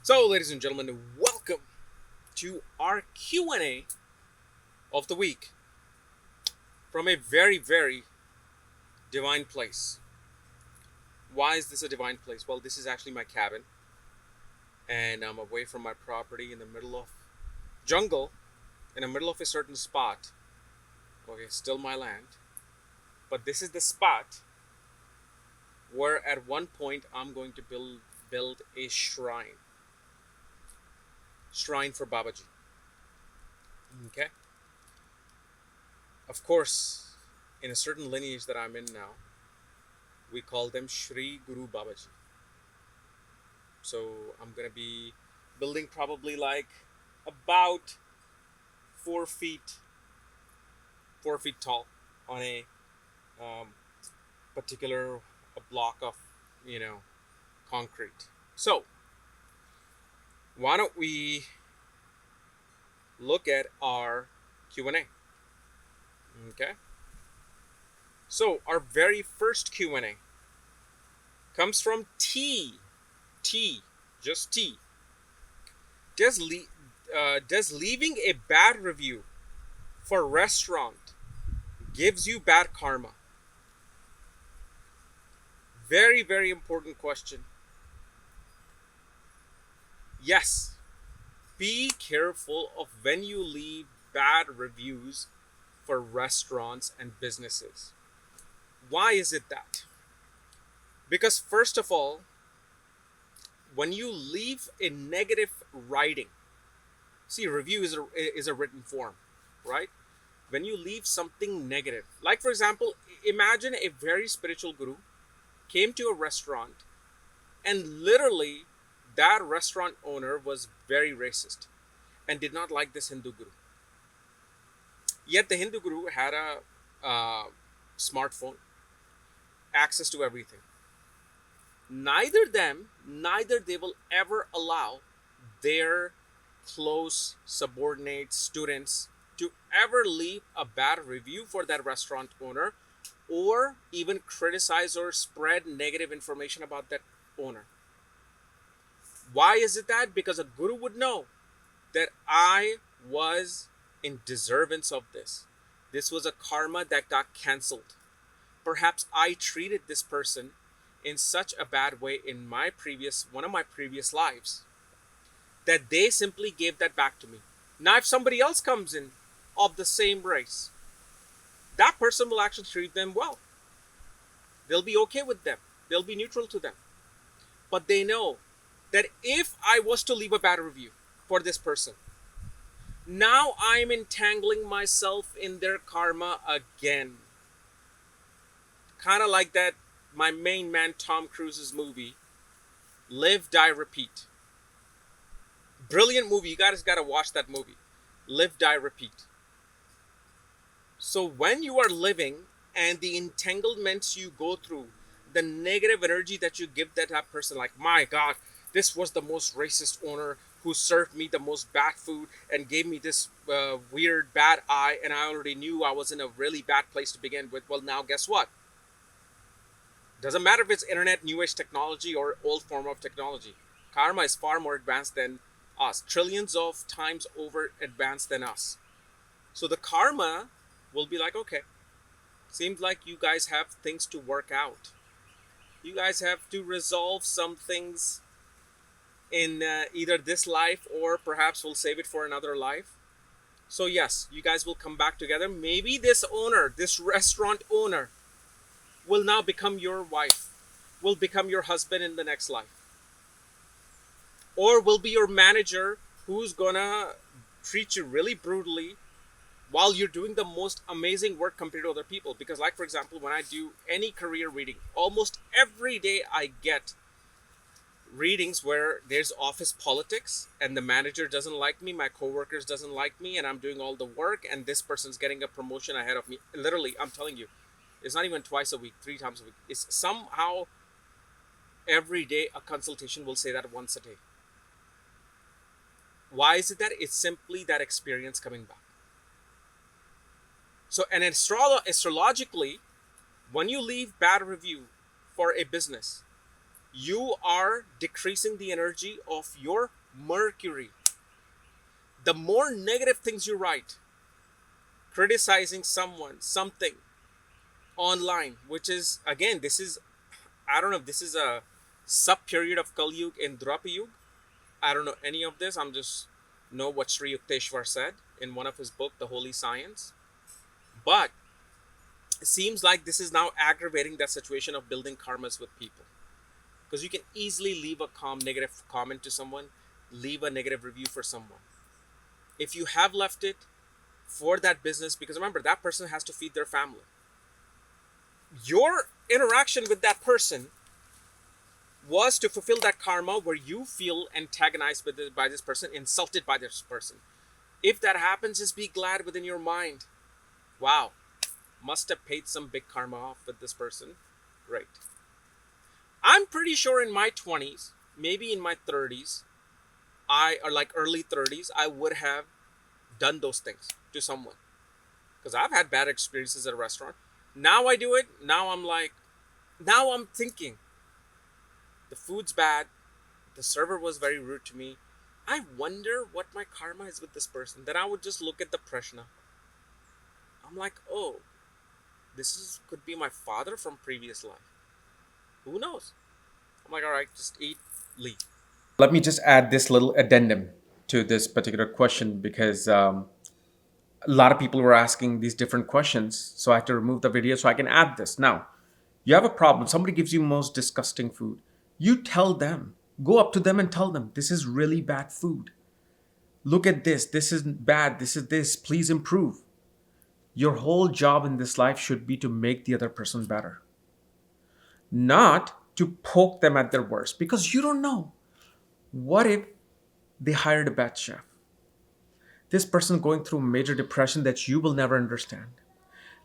So, ladies and gentlemen, welcome to our Q&A of the week from a very, very divine place. Why is this a divine place? Well, this is actually my cabin, and I'm away from my property in the middle of jungle, in the middle of a certain spot. Okay, still my land, but this is the spot where at one point I'm going to build a shrine for Babaji. Okay, of course, in a certain lineage that I'm in now, we call them Shri Guru Babaji. So I'm gonna be building probably like about 4 feet, 4 feet tall on a um, particular block of concrete. So why don't we look at our Q&A? Okay. So our very first Q&A comes from T. Just T. Does leaving a bad review for a restaurant gives you bad karma? Very, very important question. Yes. Be careful of when you leave bad reviews for restaurants and businesses. Why is it that? Because first of all, when you leave a negative writing, see, review is a written form, right? When you leave something negative, like for example, imagine a very spiritual guru came to a restaurant and literally that restaurant owner was very racist and did not like this Hindu guru. Yet the Hindu guru had a smartphone, access to everything. Neither they will ever allow their close subordinate students to ever leave a bad review for that restaurant owner or even criticize or spread negative information about that owner. Why is it that? Because a guru would know that I was in deservance of this. This was a karma that got cancelled. Perhaps I treated this person in such a bad way in one of my previous lives that they simply gave that back to me. Now if somebody else comes in of the same race, that person will actually treat them well. They'll be okay with them. They'll be neutral to them. But they know that if I was to leave a bad review for this person, now I'm entangling myself in their karma again. Kind of like that, my main man Tom Cruise's movie, Live, Die, Repeat. Brilliant movie. You guys got to watch that movie. Live, Die, Repeat. So when you are living and the entanglements you go through, the negative energy that you give that person, like, my God, this was the most racist owner who served me the most bad food and gave me this weird bad eye, and I already knew I was in a really bad place to begin with. Well, now guess what? Doesn't matter if it's internet, new age technology, or old form of technology. Karma is far more advanced than us, trillions of times over advanced than us. So the karma will be like, okay, seems like you guys have things to work out. You guys have to resolve some things in either this life or perhaps we'll save it for another life. So yes, you guys will come back together. Maybe this owner, this restaurant owner, will now become your wife, will become your husband in the next life, or will be your manager who's gonna treat you really brutally while you're doing the most amazing work compared to other people. Because like for example, when I do any career reading, almost every day I get readings where there's office politics and the manager doesn't like me, my coworkers doesn't like me, and I'm doing all the work and this person's getting a promotion ahead of me. Literally, I'm telling you, it's not even twice a week, 3 times a week. It's somehow every day a consultation will say that once a day. Why is it that? It's simply that experience coming back. So, and astrologically, when you leave bad review for a business, you are decreasing the energy of your Mercury. The more negative things you write, criticizing someone, something online, which is, again, this is, I don't know if this is a sub period of Kali Yuga and Dwapara Yuga. I don't know any of this. I'm just know what Sri Yukteswar said in one of his book, The Holy Science. But it seems like this is now aggravating that situation of building karmas with people. Because you can easily leave a negative comment to someone, leave a negative review for someone. If you have left it for that business, because remember, that person has to feed their family. Your interaction with that person was to fulfill that karma where you feel antagonized by this person, insulted by this person. If that happens, just be glad within your mind. Wow, must have paid some big karma off with this person. Great. I'm pretty sure in my 20s, maybe in my 30s, or like early 30s, I would have done those things to someone. Because I've had bad experiences at a restaurant. Now I do it. Now I'm thinking, the food's bad. The server was very rude to me. I wonder what my karma is with this person. Then I would just look at the prashna. I'm like, oh, could be my father from previous life. Who knows? I'm like, all right, just eat, leave. Let me just add this little addendum to this particular question because a lot of people were asking these different questions. So I had to remove the video so I can add this. Now, you have a problem. Somebody gives you most disgusting food. You tell them. Go up to them and tell them, this is really bad food. Look at this. This is bad. This is this. Please improve. Your whole job in this life should be to make the other person better. Not to poke them at their worst. Because you don't know. What if they hired a bad chef? This person going through major depression that you will never understand.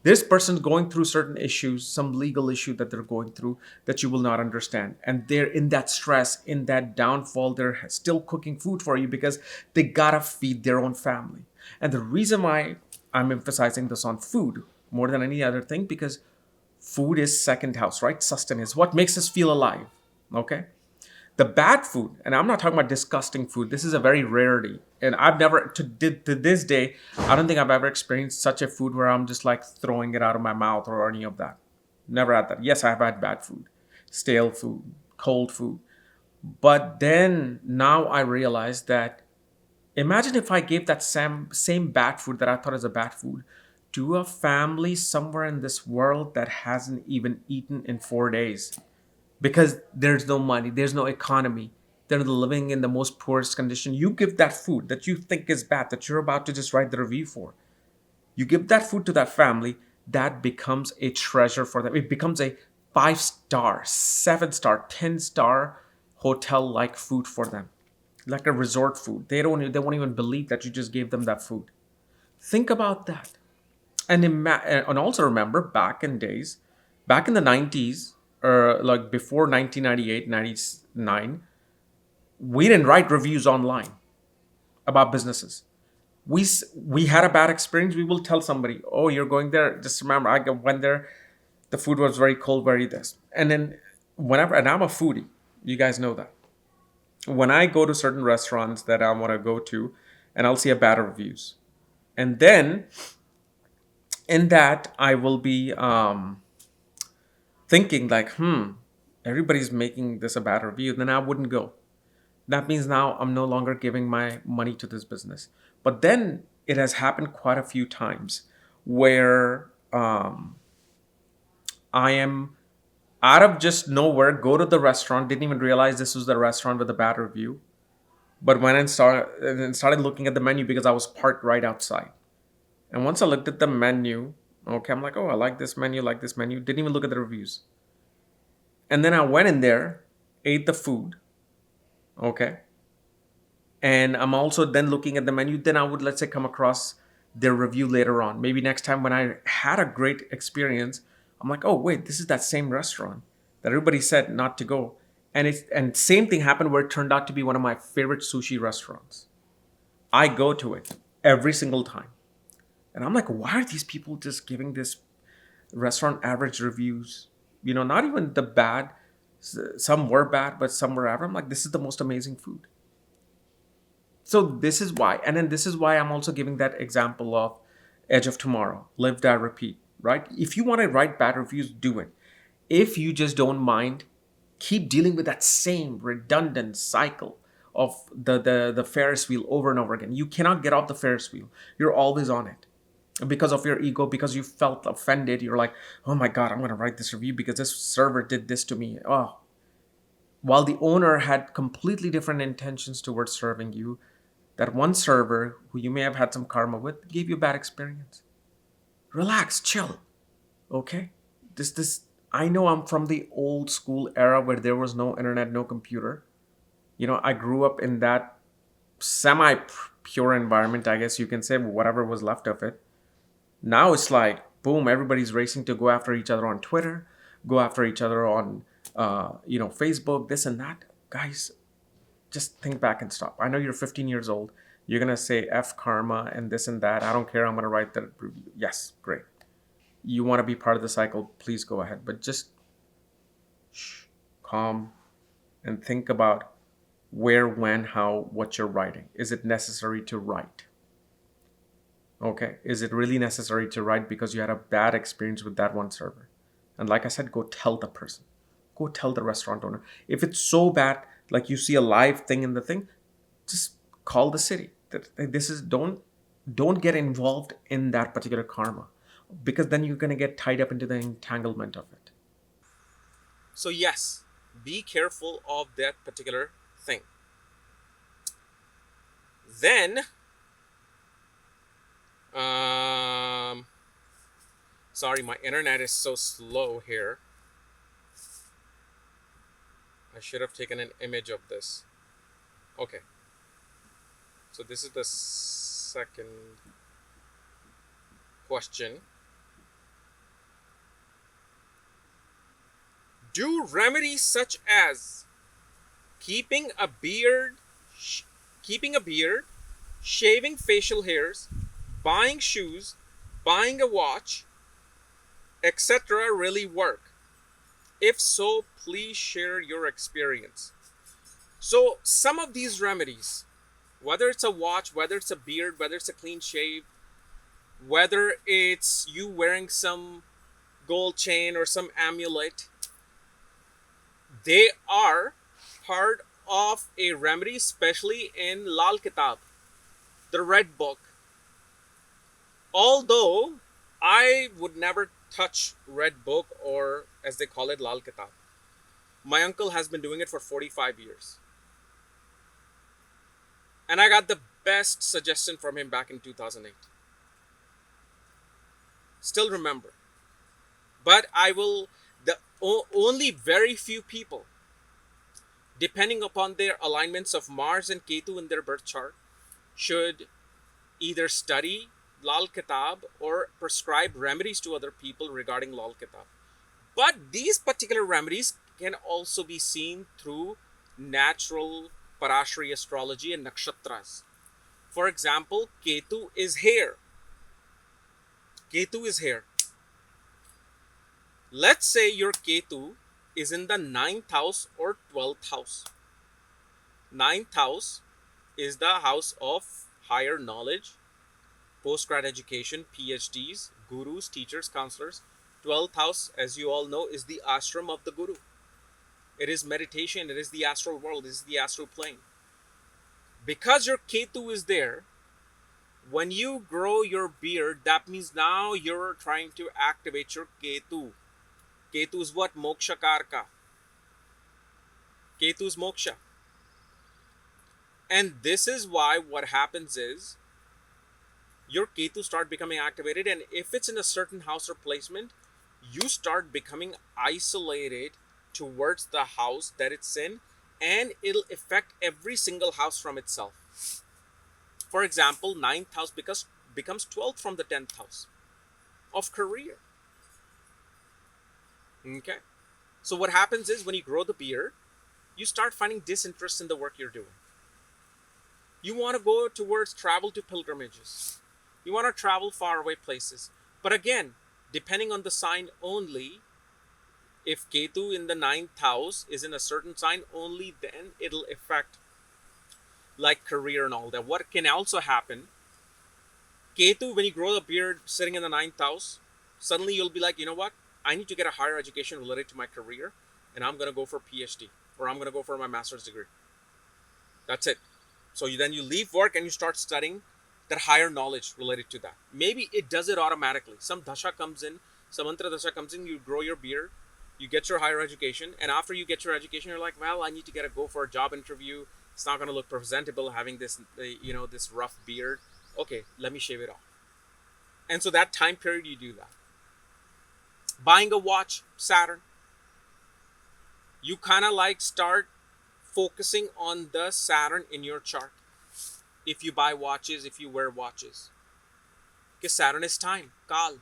This person going through certain issues, some legal issue that they're going through that you will not understand. And they're in that stress, in that downfall, they're still cooking food for you because they gotta feed their own family. And the reason why I'm emphasizing this on food more than any other thing, because food is second house, right? Sustenance, what makes us feel alive, okay? The bad food, and I'm not talking about disgusting food. This is a very rarity. And I've never, to this day, I don't think I've ever experienced such a food where I'm just like throwing it out of my mouth or any of that. Never had that. Yes, I've had bad food, stale food, cold food. But then now I realize that imagine if I gave that same bad food that I thought is a bad food to a family somewhere in this world that hasn't even eaten in 4 days. Because there's no money, there's no economy. They're living in the most poorest condition. You give that food that you think is bad, that you're about to just write the review for. You give that food to that family, that becomes a treasure for them. It becomes a 5-star, 7-star, 10-star hotel-like food for them. Like a resort food. They won't even believe that you just gave them that food. Think about that. And also remember back in the 90s, or like before 1998, 99, we didn't write reviews online about businesses. We had a bad experience, we will tell somebody, oh, you're going there, just remember, went there, the food was very cold, very this. And then whenever, and I'm a foodie, you guys know that. When I go to certain restaurants that I want to go to, and I'll see a bad reviews. And then in that, I will be thinking like, everybody's making this a bad review, then I wouldn't go. That means now I'm no longer giving my money to this business. But then it has happened quite a few times where I am out of just nowhere, go to the restaurant, didn't even realize this was the restaurant with a bad review. But when I started looking at the menu because I was parked right outside. And once I looked at the menu, okay, I'm like, oh, I like this menu, Didn't even look at the reviews. And then I went in there, ate the food, okay? And I'm also then looking at the menu. Then I would, let's say, come across their review later on. Maybe next time when I had a great experience, I'm like, oh, wait, this is that same restaurant that everybody said not to go. And same thing happened where it turned out to be one of my favorite sushi restaurants. I go to it every single time. And I'm like, why are these people just giving this restaurant average reviews? Not even the bad. Some were bad, but some were average. I'm like, this is the most amazing food. So this is why, and then this is why I'm also giving that example of Edge of Tomorrow, Live, Die, Repeat, right? If you want to write bad reviews, do it. If you just don't mind, keep dealing with that same redundant cycle of the Ferris wheel over and over again. You cannot get off the Ferris wheel. You're always on it. Because of your ego, because you felt offended, you're like, oh my God, I'm going to write this review because this server did this to me. Oh, while the owner had completely different intentions towards serving you, that one server who you may have had some karma with gave you a bad experience. Relax, chill, okay? This I know I'm from the old school era where there was no internet, no computer. I grew up in that semi pure environment, I guess you can say, whatever was left of it. Now it's like, boom, everybody's racing to go after each other on Twitter, go after each other on, Facebook, this and that. Guys, just think back and stop. I know you're 15 years old. You're going to say F karma and this and that. I don't care. I'm going to write that review. Yes, great. You want to be part of the cycle, please go ahead. But just calm and think about where, when, how, what you're writing. Is it necessary to write? Okay. Is it really necessary to write because you had a bad experience with that one server? And like I said, go tell the person. Go tell the restaurant owner. If it's so bad, like you see a live thing in the thing, just call the city. This is don't get involved in that particular karma, because then you're gonna get tied up into the entanglement of it. So yes, be careful of that particular thing. Then, sorry, my internet is so slow here. I should have taken an image of this. Okay. So this is the second question. Do remedies such as keeping a beard, shaving facial hairs, buying shoes, buying a watch, etc. really work? If so, please share your experience. So some of these remedies, whether it's a watch, whether it's a beard, whether it's a clean shave, whether it's you wearing some gold chain or some amulet, they are part of a remedy, especially in Lal Kitab, the red book. Although I would never touch red book, or as they call it, Lal Kitab. My uncle has been doing it for 45 years. And I got the best suggestion from him back in 2008. Still remember. But only very few people, depending upon their alignments of Mars and Ketu in their birth chart, should either study Lal Kitab or prescribe remedies to other people regarding Lal Kitab. But these particular remedies can also be seen through natural Parashari astrology and nakshatras. For example, Ketu is hair. Ketu is hair. Let's say your Ketu is in the 9th house or 12th house. 9th house is the house of higher knowledge, post-grad education, PhDs, gurus, teachers, counselors. 12th house, as you all know, is the ashram of the guru. It is meditation, it is the astral world, it is the astral plane. Because your Ketu is there, when you grow your beard, that means now you're trying to activate your Ketu. Ketu is what? Moksha Karka. Ketu is moksha. And this is why what happens is your Ketu start becoming activated, and if it's in a certain house or placement, you start becoming isolated towards the house that it's in, and it'll affect every single house from itself. For example, 9th house becomes 12th from the 10th house of career. Okay? So what happens is when you grow the beard, you start finding disinterest in the work you're doing. You want to go towards travel to pilgrimages. You want to travel far away places. But again, depending on the sign only, if Ketu in the 9th house is in a certain sign, only then it'll affect. like career and all that. What can also happen, Ketu, when you grow a beard sitting in the ninth house, suddenly you'll be like, you know what? I need to get a higher education related to my career, and I'm gonna go for PhD, or I'm gonna go for my master's degree. That's it. So then you leave work and you start studying that higher knowledge related to that. Maybe it does it automatically. Some dasha comes in, some mantra dasha comes in, you grow your beard, you get your higher education, and after you get your education, you're like, well, I need to go for a job interview. It's not going to look presentable having this, this rough beard. Okay, let me shave it off. And so that time period, you do that. Buying a watch, Saturn, you kind of like start focusing on the Saturn in your chart. If you buy watches, if you wear watches, because Saturn is time, Kal.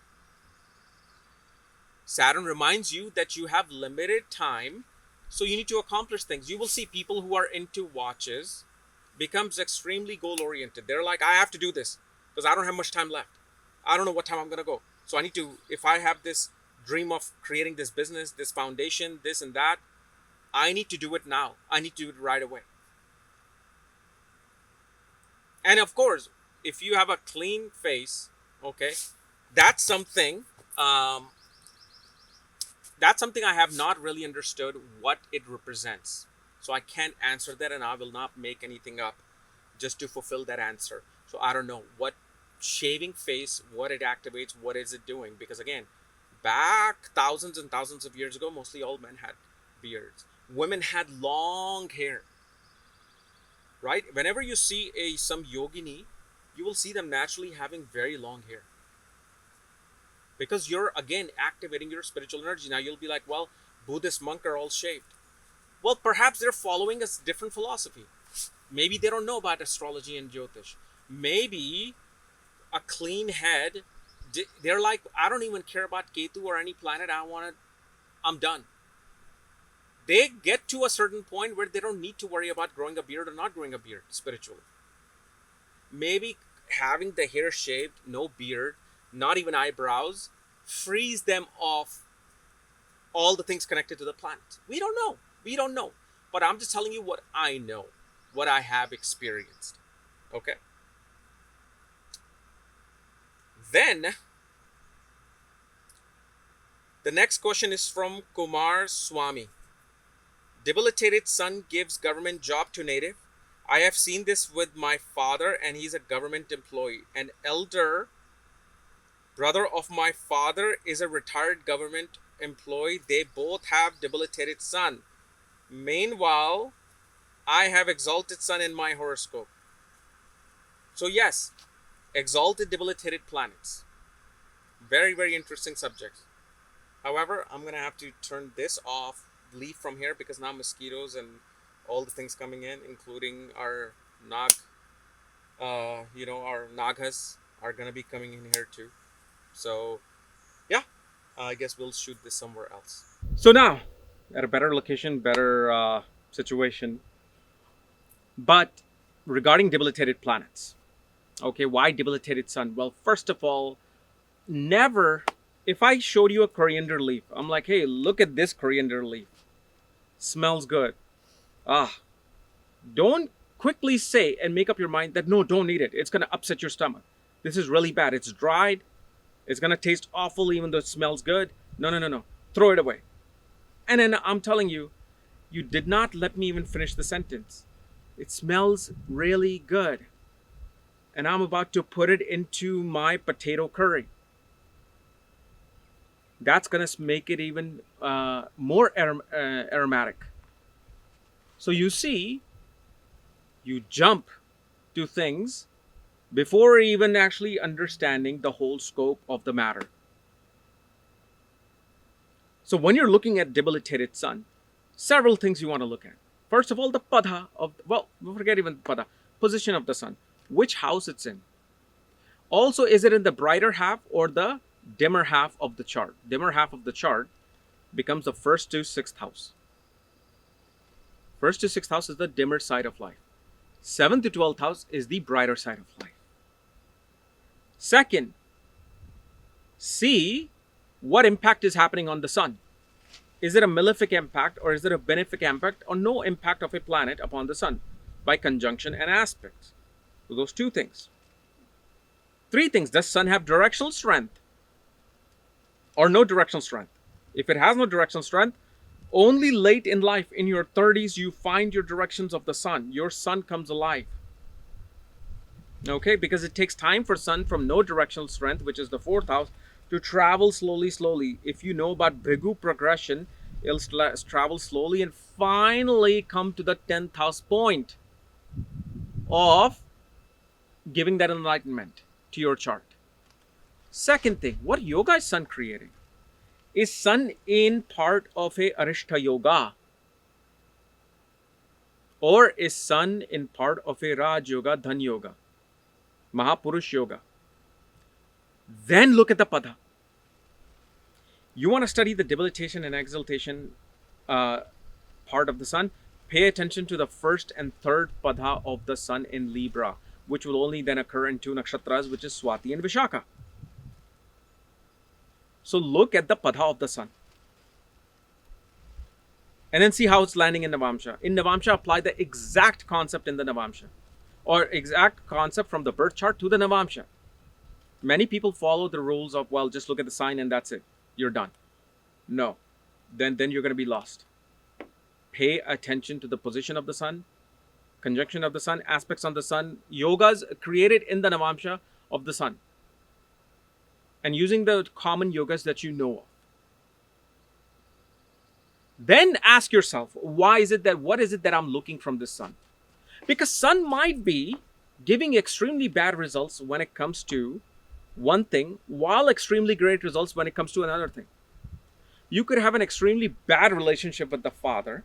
Saturn reminds you that you have limited time, so you need to accomplish things. You will see people who are into watches becomes extremely goal oriented. They're like, I have to do this because I don't have much time left. I don't know what time I'm gonna go. So I need to, if I have this dream of creating this business, this foundation, this and that, I need to do it now. I need to do it right away. And of course, if you have a clean face, okay, that's something um, that's something I have not really understood what it represents. So I can't answer that, and I will not make anything up just to fulfill that answer. So I don't know what shaving face, what it activates, what is it doing? Because again, back thousands and thousands of years ago, mostly all men had beards. Women had long hair, right? Whenever you see some yogini, you will see them naturally having very long hair, because you're again activating your spiritual energy. Now you'll be like, well, Buddhist monk are all shaved. Well, perhaps they're following a different philosophy. Maybe they don't know about astrology and Jyotish. Maybe a clean head, they're like, I don't even care about Ketu or any planet. I'm done. They get to a certain point where they don't need to worry about growing a beard or not growing a beard spiritually. Maybe having the hair shaved, no beard, not even eyebrows, frees them of all the things connected to the planet. We don't know. We don't know. But I'm just telling you what I know, what I have experienced. Okay? Then, the next question is from Kumar Swami. Debilitated son gives government job to native. I have seen this with my father, and he's a government employee. An elder brother of my father is a retired government employee. They both have debilitated sun. Meanwhile, I have exalted sun in my horoscope. So yes, exalted debilitated planets. Very, very interesting subjects. However, I'm going to have to turn this off, leave from here, because now mosquitoes and all the things coming in, including our our nagas are going to be coming in here too. So, yeah, I guess we'll shoot this somewhere else. So now, at a better location, better situation. But regarding debilitated planets, okay, why debilitated sun? Well, first of all, never, if I showed you a coriander leaf, I'm like, hey, look at this coriander leaf. Smells good. Don't quickly say and make up your mind that no, don't eat it. It's going to upset your stomach. This is really bad. It's dried. It's going to taste awful even though it smells good. No. Throw it away. And then I'm telling you, you did not let me even finish the sentence. It smells really good. And I'm about to put it into my potato curry. That's going to make it even more aromatic. So you see, you jump to things before even actually understanding the whole scope of the matter. So when you're looking at debilitated sun, several things you want to look at. First of all, the pada of, well, forget even pada, position of the sun, which house it's in. Also, is it in the brighter half or the dimmer half of the chart? Dimmer half of the chart becomes the first to sixth house. First to sixth house is the dimmer side of life. 7th to 12th house is the brighter side of life. Second, see what impact is happening on the sun. Is it a malefic impact or is it a benefic impact or no impact of a planet upon the sun? by conjunction and aspects. So those two things. Three things. Does sun have directional strength or no directional strength? If it has no directional strength, only late in life, in your 30s, you find your directions of the sun. Your sun comes alive. Okay, because it takes time for sun from no directional strength, which is the fourth house, to travel slowly. If you know about Bhrigu progression, it'll travel slowly and finally come to the 10th house point of giving that enlightenment to your chart. Second thing, what yoga is sun creating? Is sun in part of a Arishta yoga? Or is sun in part of a Raj yoga, Dhan yoga, Mahapurush yoga? Then look at the pada. You want to study the debilitation and exaltation part of the sun? Pay attention to the first and third pada of the sun in Libra, which will only then occur in two nakshatras, which is Swati and Vishaka. So look at the pada of the sun. And then see how it's landing in Navamsha. In Navamsha, apply the exact concept in the Navamsha, or exact concept from the birth chart to the Navamsha. Many people follow the rules of, well, just look at the sign and that's it. You're done. No. Then you're going to be lost. Pay attention to the position of the sun, conjunction of the sun, aspects on the sun, yogas created in the Navamsha of the sun, and using the common yogas that you know of. Then ask yourself, what is it that I'm looking from this sun? Because sun might be giving extremely bad results when it comes to one thing, while extremely great results when it comes to another thing. You could have an extremely bad relationship with the father,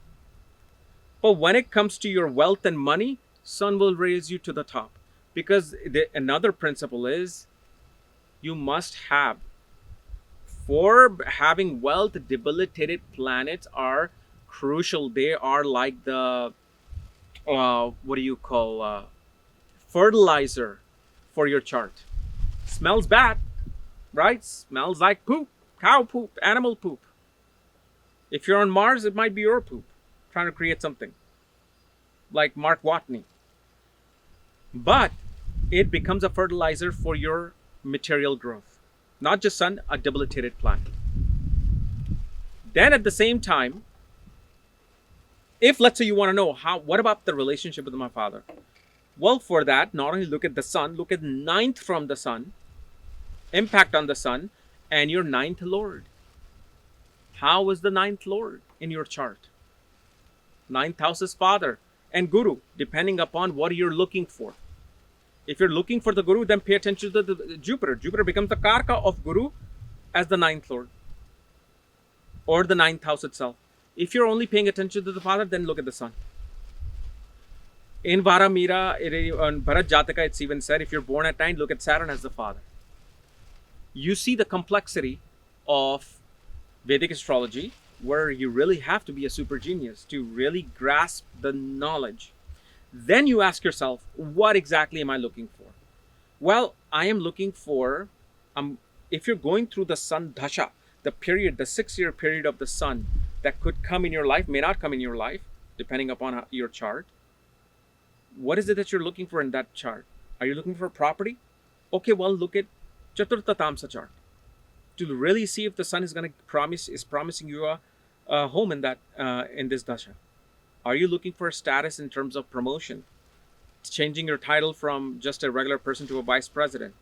but when it comes to your wealth and money, sun will raise you to the top. Because another principle is, you must have, for having wealth, debilitated planets are crucial. They are like the fertilizer for your chart. Smells bad, right? Smells like poop, cow poop, animal poop. If you're on Mars, it might be your poop, trying to create something like Mark Watney. But it becomes a fertilizer for your material growth. Not just sun, a debilitated planet. Then at the same time, if let's say you want to know what about the relationship with my father? Well, for that, not only look at the sun, look at ninth from the sun, impact on the sun, and your ninth lord. How is the ninth lord in your chart? Ninth house is father and guru, depending upon what you're looking for. If you're looking for the guru, then pay attention to the Jupiter. Jupiter becomes the karka of guru as the ninth lord, or the ninth house itself. If you're only paying attention to the father, then look at the sun. In Varamira, on Bharat Jataka, it's even said, if you're born at night, look at Saturn as the father. You see the complexity of Vedic astrology, where you really have to be a super genius to really grasp the knowledge. Then you ask yourself, what exactly am I looking for? Well, I am looking for, if you're going through the sun dasha, the period, the 6-year period of the sun that could come in your life, may not come in your life, depending upon your chart. What is it that you're looking for in that chart? Are you looking for property? Okay, well, look at Chaturtha Tamsa chart to really see if the sun is promising you a home in this dasha. Are you looking for a status in terms of promotion? Changing your title from just a regular person to a vice president.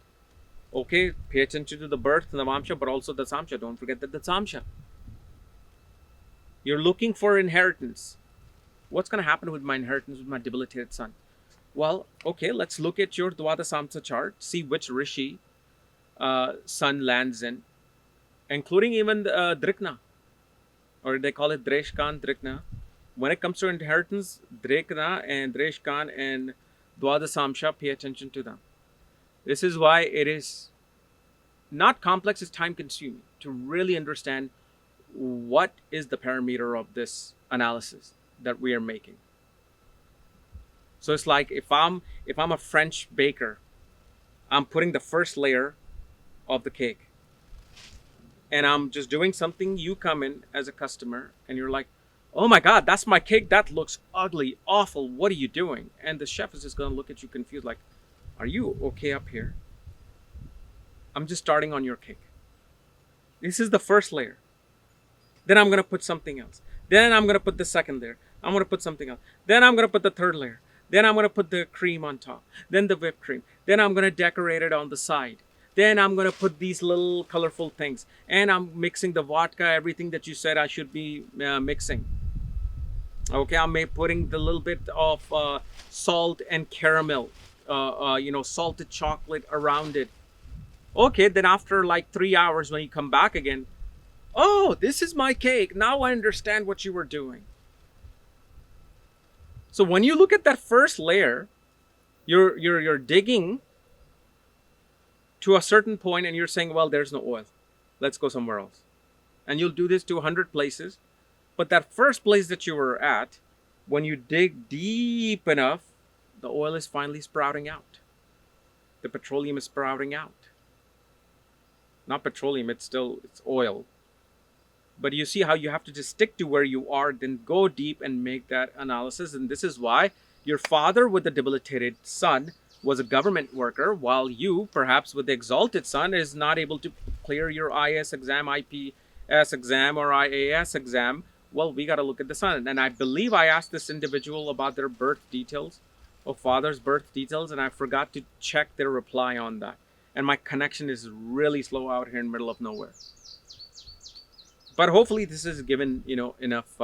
Okay, pay attention to the birth, Navamsha, but also the Samsha. Don't forget that the Samsha. You're looking for inheritance. What's going to happen with my inheritance with my debilitated sun? Well, okay, let's look at your Dwada Samsa chart, see which Rishi sun lands in, including even Drikna, or they call it Dreshkan Drikna. When it comes to inheritance, Drikna and Dreshkan and Dwada Samsha, pay attention to them. This is why it is not complex, it's time consuming to really understand what is the parameter of this analysis that we are making. So it's like if I'm a French baker, I'm putting the first layer of the cake, and I'm just doing something. You come in as a customer and you're like, Oh my God, that's my cake. That looks ugly, awful. What are you doing? And the chef is just going to look at you confused, like, are you okay up here? I'm just starting on your cake. This is the first layer. Then I'm going to put something else. Then I'm going to put the second layer. I'm going to put something else. Then I'm going to put the third layer. Then I'm going to put the cream on top. Then the whipped cream. Then I'm going to decorate it on the side. Then I'm going to put these little colorful things. And I'm mixing the vodka, everything that you said I should be mixing. Okay, I'm putting the little bit of salt and caramel, salted chocolate around it. Okay, then after like 3 hours, when you come back again, oh, this is my cake. Now I understand what you were doing. So when you look at that first layer, you're digging to a certain point, and you're saying, well, there's no oil. Let's go somewhere else. And you'll do this to 100 places. But that first place that you were at, when you dig deep enough, the oil is finally sprouting out. The petroleum is sprouting out. Not petroleum, it's oil. But you see how you have to just stick to where you are, then go deep and make that analysis. And this is why your father with the debilitated sun was a government worker, while you, perhaps with the exalted sun, is not able to clear your IS exam, IPS exam, or IAS exam. Well, we got to look at the sun. And I believe I asked this individual about their birth details, or father's birth details, and I forgot to check their reply on that. And my connection is really slow out here in the middle of nowhere. But hopefully this is given, enough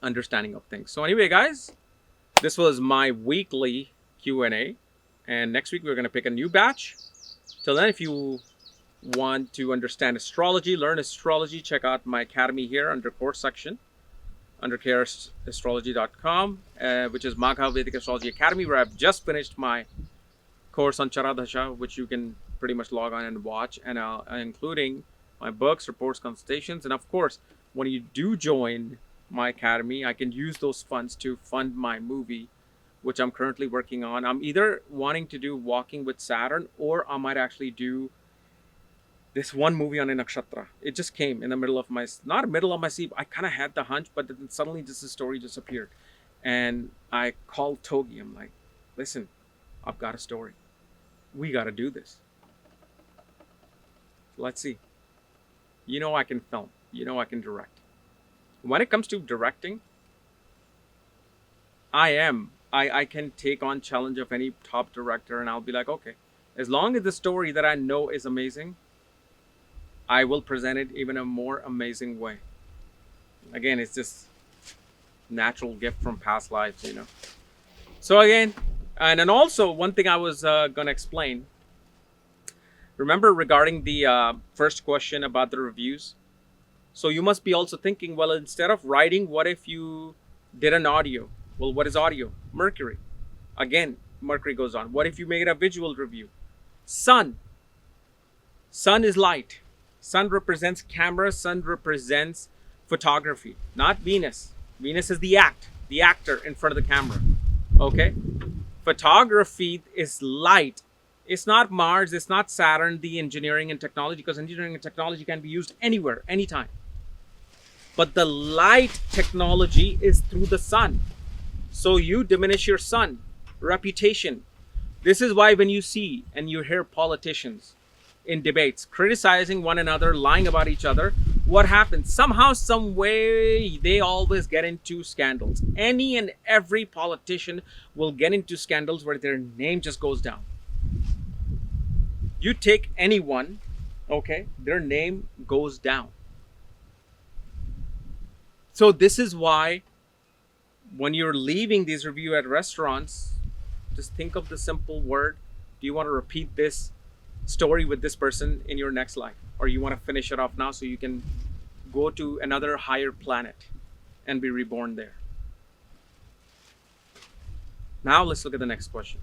understanding of things. So anyway, guys, this was my weekly Q&A. And next week we're going to pick a new batch. Till then, if you want to understand astrology, learn astrology, check out my academy here under course section, under KRSchannel.com, which is Magha Vedic Astrology Academy, where I've just finished my course on Charadhasha, which you can pretty much log on and watch, and including my books, reports, consultations. And of course, when you do join my academy, I can use those funds to fund my movie, which I'm currently working on. I'm either wanting to do Walking with Saturn, or I might actually do this one movie on a nakshatra. It just came in the middle of my, not middle of my sleep. I kind of had the hunch, but then suddenly this story just appeared. And I called Togi. I'm like, listen, I've got a story. We got to do this. Let's see. I can film. I can direct. When it comes to directing, I can take on challenge of any top director, and I'll be like, okay, as long as the story that I know is amazing, I will present it even a more amazing way. Again, it's just natural gift from past lives, So again, and then also one thing I was gonna explain. Remember regarding the first question about the reviews? So you must be also thinking, well, instead of writing, what if you did an audio? Well, what is audio? Mercury. Again, Mercury goes on. What if you made a visual review? Sun. Sun is light. Sun represents camera. Sun represents photography, not Venus. Venus is the actor in front of the camera. Okay? Photography is light. It's not Mars, it's not Saturn, the engineering and technology, because engineering and technology can be used anywhere, anytime. But the light technology is through the sun. So you diminish your sun, reputation. This is why when you see and you hear politicians in debates criticizing one another, lying about each other, what happens? Somehow, some way, they always get into scandals. Any and every politician will get into scandals where their name just goes down. You take anyone, okay, their name goes down. So this is why when you're leaving these reviews at restaurants, just think of the simple word. Do you want to repeat this story with this person in your next life? Or you want to finish it off now so you can go to another higher planet and be reborn there? Now let's look at the next question.